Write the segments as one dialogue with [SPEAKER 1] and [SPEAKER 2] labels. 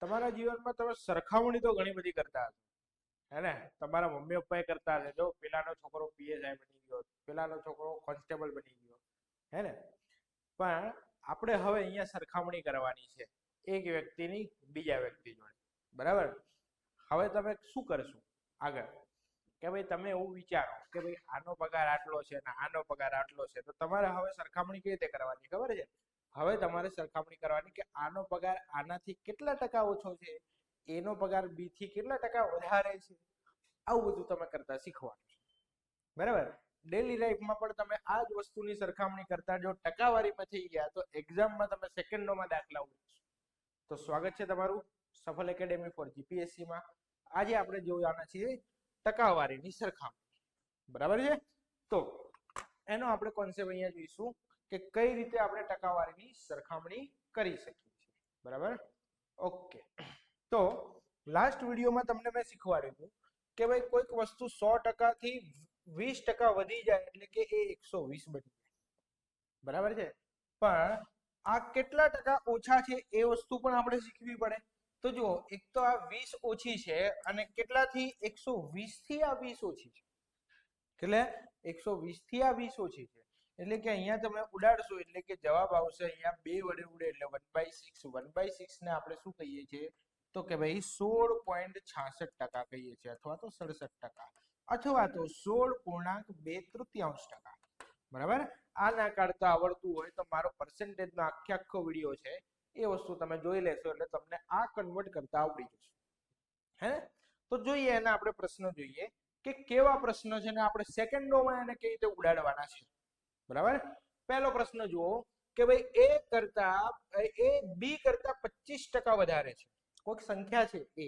[SPEAKER 1] તમારા જીવનમાં તમે સરખામણી તો ઘણી બધી કરતા હશો, હે ને? તમારા મમ્મી પપ્પાએ કરતા હશે, જો પેલાનો છોકરો પીએસઆઈ બની ગયો, પેલાનો છોકરો કોન્સ્ટેબલ બની ગયો, હે ને? પણ આપણે હવે અહીંયા સરખામણી કરવાની છે એક વ્યક્તિની બીજા વ્યક્તિ જોડે, બરાબર? હવે તમે શું કરશો આગળ કે ભાઈ તમે એવું વિચારો કે ભાઈ આનો પગાર આટલો છે ને આનો પગાર આટલો છે, તો તમારે હવે સરખામણી કેવી રીતે કરવાની ખબર છે? હવે તમારે સરખામણી કરવાની કે આનો પગાર આનાથી કેટલા ટકા ઓછો છે, એનો પગાર બી થી કેટલા ટકા વધારે છે. આવું બધું તમે કરતા શીખવાનું છે, બરાબર? ડેલી લાઈફમાં પણ તમે આ જ વસ્તુની સરખામણી કરતા જો ટકાવારીમાં થઈ ગયા તો એક્ઝામમાં તમે સેકન્ડોમાં દાખલા ઉડાવશો. તો સ્વાગત છે તમારું સફળ એકેડેમી ફોર જીપીએસસી માં. આજે આપણે જોવાના છીએ ટકાવારીની સરખામણી, બરાબર છે? તો એનો આપણે કોન્સેપ્ટ અહીંયા જોઈશું કે કઈ રીતે આપણે ટકાવારીની સરખામણી કરી શકીએ છીએ, બરાબર? ઓકે, તો લાસ્ટ વિડીયોમાં તમને મેં શીખવાડ્યું હતું કે ભાઈ કોઈક વસ્તુ 100% થી 20% વધી જાય એટલે કે એ 120 બની જાય, બરાબર છે? પણ આ કેટલા ટકા ઓછા છે એ વસ્તુ પણ આપણે શીખવી પડે. તો જો એક તો આ 20 ઓછી છે અને કેટલાથી 120 થી આ 20 ઓછી છે, એટલે 120 થી આ 20 ઓછી છે, એટલે કે અહીંયા તમે ઉડાડશો એટલે કે જવાબ આવશે અહીંયા 2 વડે ઉડે એટલે 1/6. 1/6 ને આપણે શું કહીએ છીએ તો કે ભાઈ 16.66% કહીએ છીએ, અથવા તો 67%, અથવા તો 16.2/3, બરાબર? આ ના કાઢતા આવડતું હોય તો મારો પર્સન્ટેજનો આખો વિડીયો છે એ વસ્તુ તમે જોઈ લેશો એટલે તમને આ કન્વર્ટ કરતા આવડી જશે, હે? તો જોઈએ એના આપણે પ્રશ્નો જોઈએ કે કેવા પ્રશ્નો છે ને આપણે સેકન્ડોમાં એને કેવી રીતે ઉડાડવાના છે, બરાબર? પહેલો પ્રશ્ન જુઓ કે ભાઈ એ બી કરતા 25% વધારે છે. કોઈક સંખ્યા છે એ,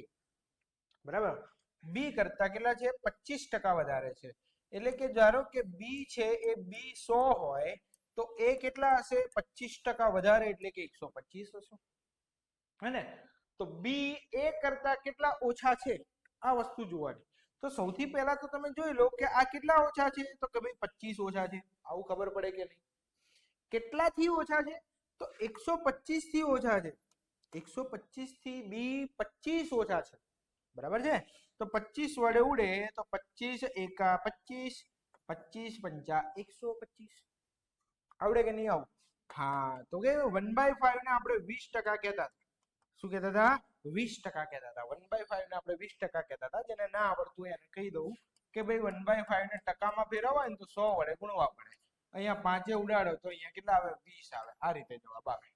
[SPEAKER 1] બરાબર? બી કરતા કેટલા છે? 25% વધારે છે. એટલે કે ધારો કે બી છે એ બી 100 હોય તો એ કેટલા હશે? 25% વધારે એટલે કે 125 હશે, હે ને? તો બી એ કરતા કેટલા ઓછા છે આ વસ્તુ જોવાની. તો સૌથી પહેલા તો તમે જોઈ લો કે આ કેટલા ઓછા છે, તો કે ભાઈ 25 ઓછા છે. આવું ખબર પડે કે નહીં? કેટલાથી ઓછા છે? તો 125 થી ઓછા છે. 125 થી બી 25 ઓછા છે, બરાબર છે? તો 25 વડે ઉડે તો 25 એકા 25, 25 પંચા 125. આવડે કે નહીં આવું? હા, તો કે 1/5 ને આપણે 20% કહેતા હતા. શું કહેતા હતા? 20% કહેતા હતા. 1/5 ને આપણે 20% કહેતા હતા. જેને ના આવડતું એને કહી દઉં કે ભાઈ 1/5 ને ટકામાં ફેરવવા હોય ને તો 100 વડે ગુણવા પડે. અહીંયા 5 ઉડાડો તો અહીંયા કેટલા આવે? 20 આવે. આ રીતે જવાબ આવે,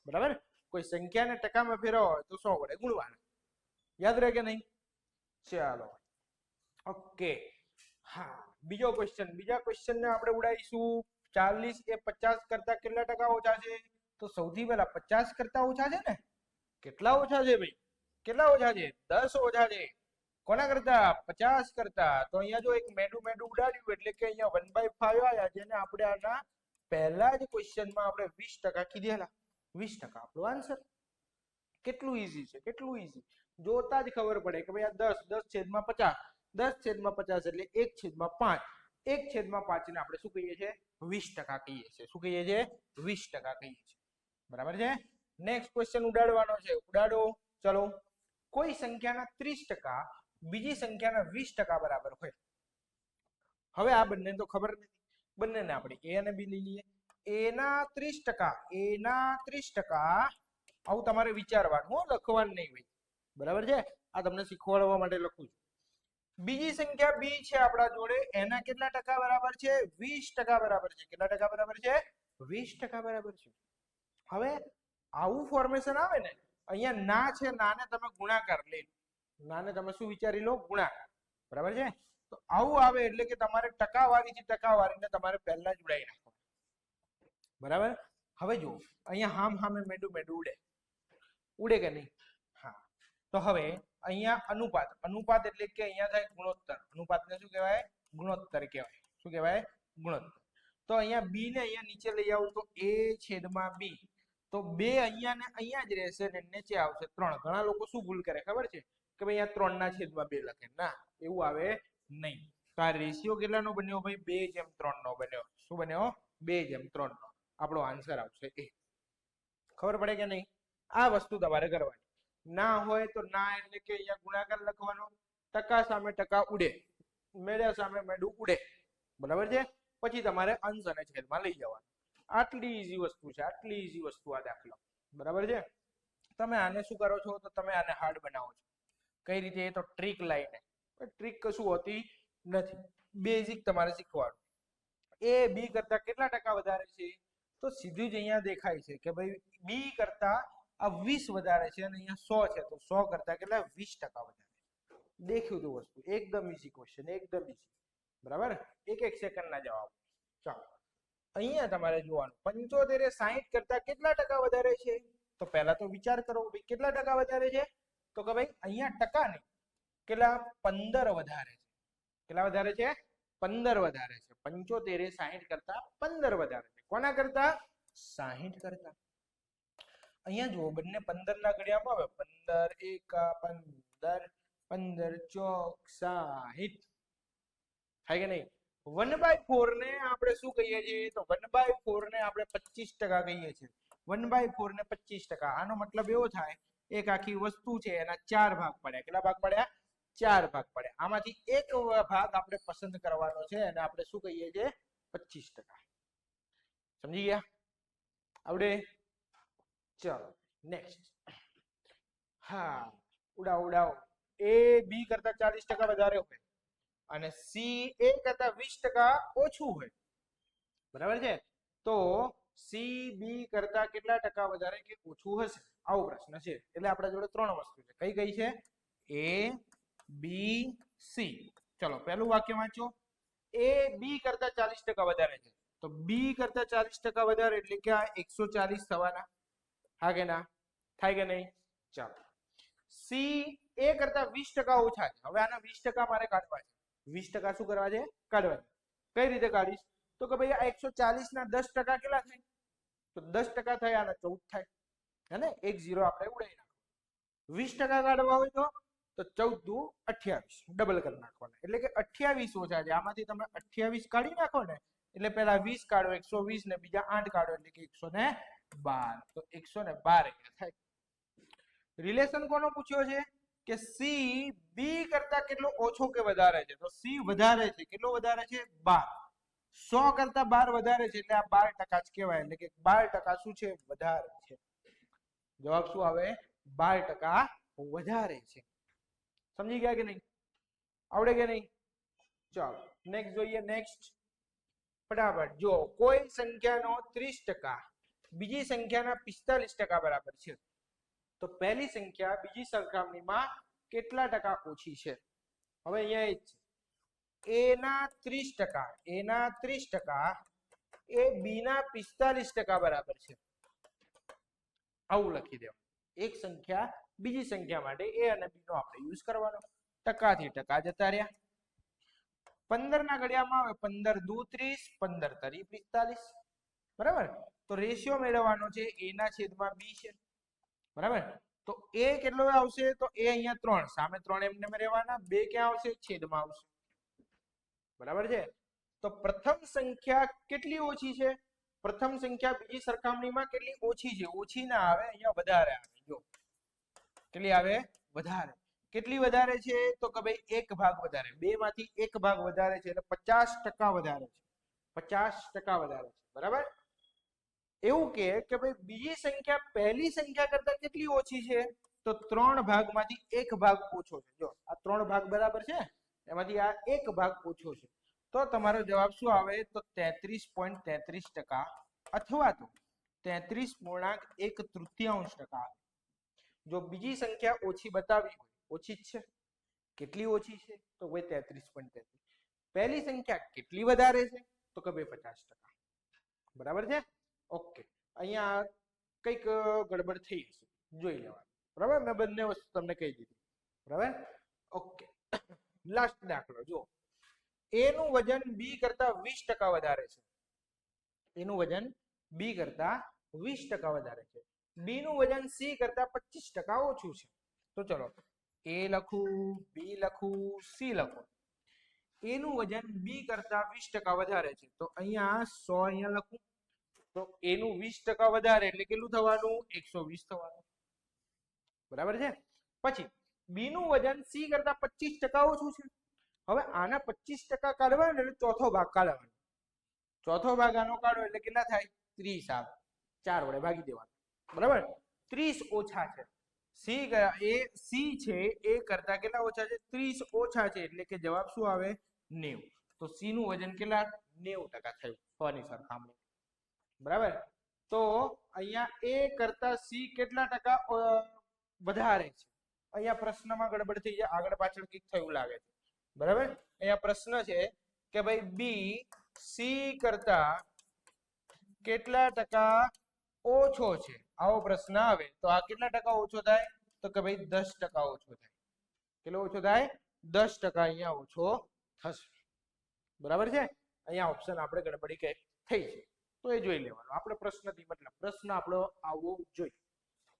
[SPEAKER 1] બરાબર? કોઈ સંખ્યાને ટકામાં ફેરવવા હોય તો 100 વડે ગુણવાના. યાદ રહે કે નહીં? ચાલો, ઓકે. હા, બીજો ક્વેશ્ચન. બીજા ક્વેશ્ચન ને આપણે ઉડાડીશું. 40 એ 50 કરતા કેટલા ટકા ઓછા છે? તો સૌથી પહેલા 50 કરતા ઓછા છે ને? કેટલા ઓછા છે ભાઈ? કેટલા ઓછા છે? 10 ઓછા છે. કોના કરતા? 50 કરતા. તો અહીંયા જો એક મેડું ઉડાડ્યું એટલે કે અહીંયા 1/5 આવ્યા, જેને આપણે આના પહેલા જ ક્વેશ્ચનમાં આપણે 20% કીધેલા. 20% આપણો આન્સર. કેટલું ઈઝી છે, કેટલું ઈઝી! જોતા જ ખબર પડે કે ભાઈ આ 10/50, 10/50 એટલે 1/5. 1/5 ને આપણે શું કહીએ છીએ? 20% કહીએ છીએ. શું કહીએ છીએ? 20% કહીએ છીએ, બરાબર છે? નેક્સ્ટ ક્વેશ્ચન ઉડાડવાનો છે. ઉડાડો, ચલો. કોઈ સંખ્યાના 30% બીજી સંખ્યાના 20% બરાબર હોય. હવે આ બંને તો ખબર નથી, બંનેને આપણે એ અને બી લઈ લઈએ. એના 30%, આવું તમારે વિચારવાનું, હો, લખવાનું નહીં ભાઈ, બરાબર છે? આ તમને શીખવાડવા માટે લખું છું. બીજી સંખ્યા બી છે આપણા જોડે, એના કેટલા ટકા બરાબર છે? 20% બરાબર છે. કેટલા ટકા બરાબર છે? 20% બરાબર છે. હવે આવું ફોર્મેશન આવે ને, અહીંયા ના છે, નાને તમે ગુણાકાર લઈ લો. નાને તમે શું વિચારી લો? ગુણાકાર, બરાબર છે? તો આવું આવે એટલે કે તમારે ટકાવારીથી ટકાવારીને તમારે પહેલા જ ઉડાવી નાખો, બરાબર? હવે જુઓ, અહીંયા હામે મેડું ઉડે કે નહીં? હા, તો હવે અહીંયા અનુપાત એટલે કે અહીંયા થાય ગુણોત્તર. અનુપાતને શું કહેવાય? ગુણોત્તર કહેવાય. શું કહેવાય? ગુણોત્તર. તો અહીંયા બી ને અહીંયા નીચે લઈ આવું તો a/b. તો 2 અહીંયા ને અહીંયા જ રહેશે ને નીચે આવશે 3. ઘણા લોકો શું ભૂલ કરે ખબર છે કે ભાઈ અહીંયા 3/2 લખે. ના, એવું આવે નહીં. તો આ રેશિયો કેટલાનો બન્યો ભાઈ? 2/3 નો બન્યો. શું બન્યો? 2/3 નો. આપણો આન્સર આવશે એ. ખબર પડે કે નહીં? આ વસ્તુ તમારે કરવાની. ના હોય તો ના એટલે કે અહીંયા ગુણાકાર લખવાનો, ટકા સામે ટકા ઉડે, મેળા સામે મેળું ઉડે, બરાબર છે. પછી તમારે અંશ અને છેદમાં લઈ જવાનું. આટલી ઈઝી વસ્તુ છે, આટલી ઈઝી વસ્તુ આ દાખલો, બરાબર છે. તમે આને શું કરો છો તો તમે આને હાર્ડ બનાવો છો. કઈ રીતે? તો ટ્રીક લાઈને. ટ્રીક કશું હોતી નથી, બેઝિક તમારે શીખવાનું. એ બી કરતા કેટલા ટકા વધારે છે? તો સીધું જ અહીંયા દેખાય છે કે ભાઈ બી કરતા આ 20 વધારે છે અને અહીંયા 100 છે, તો 100 કરતા કેટલા? 20% વધારે. દેખ્યું તું વસ્તુ, એકદમ ઈઝી ક્વેશ્ચન, એકદમ ઈઝી, બરાબર. એક સેકન્ડના જવાબ. ચાલો અહીંયા તમારે જોવાનું 75 એ 60 કરતા કેટલા ટકા વધારે છે? તો પહેલા તો વિચાર કરો ભાઈ કેટલા ટકા વધારે છે? તો કે ભાઈ અહીંયા ટકા નહીં, કેટલા? 15 વધારે છે. કેટલા વધારે છે? 15 વધારે છે. 75 એ 60 કરતા 15 વધારે છે. કોના કરતા? 60 કરતા. અહીંયા જુઓ, બંને 15 ના ઘડિયામાં આવે, 15 એકા 15, 15 ચોક 60, થાય કે નહીં? 1/4 ને આપણે શું કહીએ છીએ? તો 1/4 ને આપણે 25% કહીએ છીએ. 1/4 ને 25%. આનો મતલબ એવો થાય, એક આખી વસ્તુ છે એના 4 ભાગ પડ્યા. કેટલા ભાગ પડ્યા? 4 ભાગ પડ્યા. આમાંથી એક ભાગ આપણે પસંદ કરવાનો છે અને આપણે શું કહીએ છીએ? 25%. સમજી ગયા? આવડે? ચલો નેક્સ્ટ. હા, ઉડાવ. એ બી કરતા 40% વધારે હોય અને સી એ કરતા 20% ઓછું હોય, બરાબર છે. તો સી બી કરતા કેટલા ટકા વધારે કે ઓછું હશે? આવો પ્રશ્ન છે. એટલે આપણા જોડે 3 વસ્તુ છે. કઈ છે? એ બી સી. ચલો પહેલું વાક્ય વાંચો. એ બી કરતા 40% વધારે છે, તો બી કરતા 40% વધારે એટલે કે આ 140 થવાના. હા કે ના? થાય કે નહીં? ચાલો. સી એ કરતા 20% ઓછા છે. હવે આના 20% મારે કાઢવા છે. 20% શું કરવા છે? કાઢવા છે. કઈ રીતે કાઢીશ? તો કે ભાઈ આ 140 ના 10% કેટલા થાય? તો 10% થાય, આના 14 થાય, હે ને? એક 0 આપણે ઉડાવી નાખો. 20% કાઢવા હોય તો 14 દુ 28, ડબલ કરી નાખવાના. એટલે કે 28 ઓછા છે. આમાંથી તમે 28 કાઢી નાખો ને, એટલે પેલા 20 કાઢો, 120 ને બીજા 8 કાઢો એટલે કે 112. તો 112 થાય. રિલેશન કોનો પૂછ્યો છે? કે સી બી કરતા કેટલો ઓછો કે વધારે છે? તો સી વધારે છે. કેટલો વધારે છે? 12. 100 કરતા 12 વધારે છે એટલે આ 12% જ કહેવાય. એટલે કે 12% શું છે? વધારે છે. જવાબ શું આવે? 12% વધારે છે. સમજી ગયા કે નહીં? આવડે કે નહીં? ચાલો નેક્સ્ટ જોઈએ. નેક્સ્ટ ફટાફટ જો, કોઈ સંખ્યાનો 30% બીજી સંખ્યાના 45% બરાબર છે, તો પહેલી સંખ્યા બીજી સરખામણીમાં કેટલા ટકા ઓછી છે? હવે અહીંયા એ છે, એ ના 30% એ બી ના 45% બરાબર છે. આવું લખી દેવાનું. એક સંખ્યા બીજી સંખ્યા માટે એ અને બી નો આપણે યુઝ કરવાનો. ટકાથી ટકા જતા રહ્યા. 15 ના ઘડિયામાં આવે, 15 દુ 30, 15 તરી 45, બરાબર. તો રેશિયો મેળવવાનો છે એ ના છેદમાં બી છે, બરાબર. તો એ કેટલો આવશે? તો એ અહીંયા 3, સામે 3 એમને રહેવાના, 2 ક્યાં આવશે? છેદમાં આવશે, બરાબર છે. તો પ્રથમ સંખ્યા કેટલી ઓછી છે? પ્રથમ સંખ્યા બીજી સરખામણીમાં કેટલી ઓછી છે? ઓછી ના આવે, અહીંયા વધારે આવે. જો કેટલી આવે? વધારે. કેટલી વધારે છે? તો કે ભાઈ 1 ભાગ વધારે. 2 માંથી 1 ભાગ વધારે છે એટલે 50% વધારે છે. 50% વધારે છે, બરાબર. એવું કે ભાઈ બીજી સંખ્યા પહેલી સંખ્યા કરતા કેટલી ઓછી છે? તો 3 ભાગમાંથી 1 ભાગ ઓછો છે. જો આ 3 ભાગ બરાબર છે, એમાંથી આ 1 ભાગ ઓછો છે. તો તમારો જવાબ શું આવે? તો 33.33% અથવા તો 33.1/3. જો બીજી સંખ્યા ઓછી બતાવી હોય, ઓછી જ છે. કેટલી ઓછી છે? તો ભાઈ 33.33. પહેલી સંખ્યા કેટલી વધારે છે? તો કે ભાઈ 50%, બરાબર છે. ઓકે, અહીંયા કઈક ગડબડ થઈ હશે, જોઈ લેવાનું, બરાબર. મેં બંને વસ્તુ તમને કહી દીધી, બરાબર. ઓકે, લાસ્ટ દાખલો જો. એ નું વજન બી કરતા 20% વધારે છે. એનું વજન બી કરતા 20% વધારે છે. બી નું વજન સી કરતા 25% ઓછું છે. તો ચલો એ લખું, બી લખું, સી લખું. એનું વજન બી કરતા 20% વધારે છે, તો અહીંયા 100 અહીંયા લખું. તો એનું 20% વધારે એટલે કેટલું થવાનું? 120 થવાનું. બરાબર છે. પછી બી નું વજન સી કરતા 25% ઓછું છે. હવે આના 25% કાઢવા એટલે ચોથો ભાગ કાઢવાનો. ચોથો ભાગ આનો કાઢો એટલે કેટલા થાય? 30 આવે. 4 વડે ભાગી દેવાનું. બરાબર? 30 ઓછા છે. સી છે એ કરતા કેટલા ઓછા છે? 30 ઓછા છે એટલે કે જવાબ શું આવે? 90. તો સી નું વજન કેટલા? 90% થયું 100 ની સરખામણી. બરાબર? તો અહીંયા એ કરતા સી કેટલા ટકા વધારે છે? અહીંયા પ્રશ્નમાં ગડબડ થઈ જાય, આગળ પાછળ કંઈક થયું લાગે છે. બરાબર? અહીંયા પ્રશ્ન છે કે ભાઈ બી સી કરતા કેટલા ટકા ઓછો છે? આવો પ્રશ્ન આવે તો આ કેટલા ટકા ઓછો થાય? તો કે ભાઈ 10% ઓછો થાય. કેટલો ઓછો થાય? 10% અહીંયા ઓછો થશે. બરાબર છે? અહીંયા ઓપ્શન આપણે ગડબડી કે થઈ છે તો એ જોઈ લેવાનું. આપણે પ્રશ્નથી મતલબ પ્રશ્ન આપણો આવવો જોઈએ.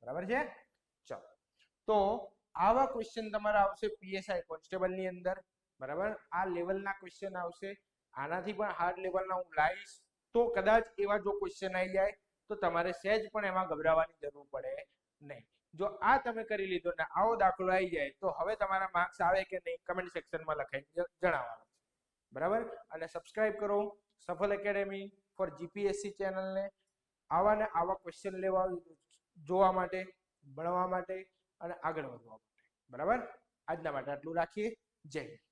[SPEAKER 1] બરાબર છે? ચાલો, તો આવા ક્વેશ્ચન તમારા આવશે પીએસઆઈ કોન્સ્ટેબલ ની અંદર. બરાબર? આ લેવલના ક્વેશ્ચન આવશે. આનાથી પણ હાર્ડ લેવલના હું લાવીશ. તો કદાચ એવા જો ક્વેશ્ચન આવી જાય તો તમારે સહેજ પણ એમાં ગભરાવાની જરૂર પડે નહીં. જો આ તમે કરી લીધો ને આવો દાખલો આવી જાય તો હવે તમારા માર્ક્સ આવે કે નહીં કમેન્ટ સેક્શનમાં લખાઈને જણાવવાનું. બરાબર? અને સબસ્ક્રાઇબ કરો સફલ એકેડેમી ફોર જીપીએસસી ચેનલને. આવા ને આવા ક્વેશ્ચન લેવા જોવા માટે, ભણવા માટે અને આગળ વધવા માટે. બરાબર? આજના માટે આટલું રાખીએ. જય હિન્દ.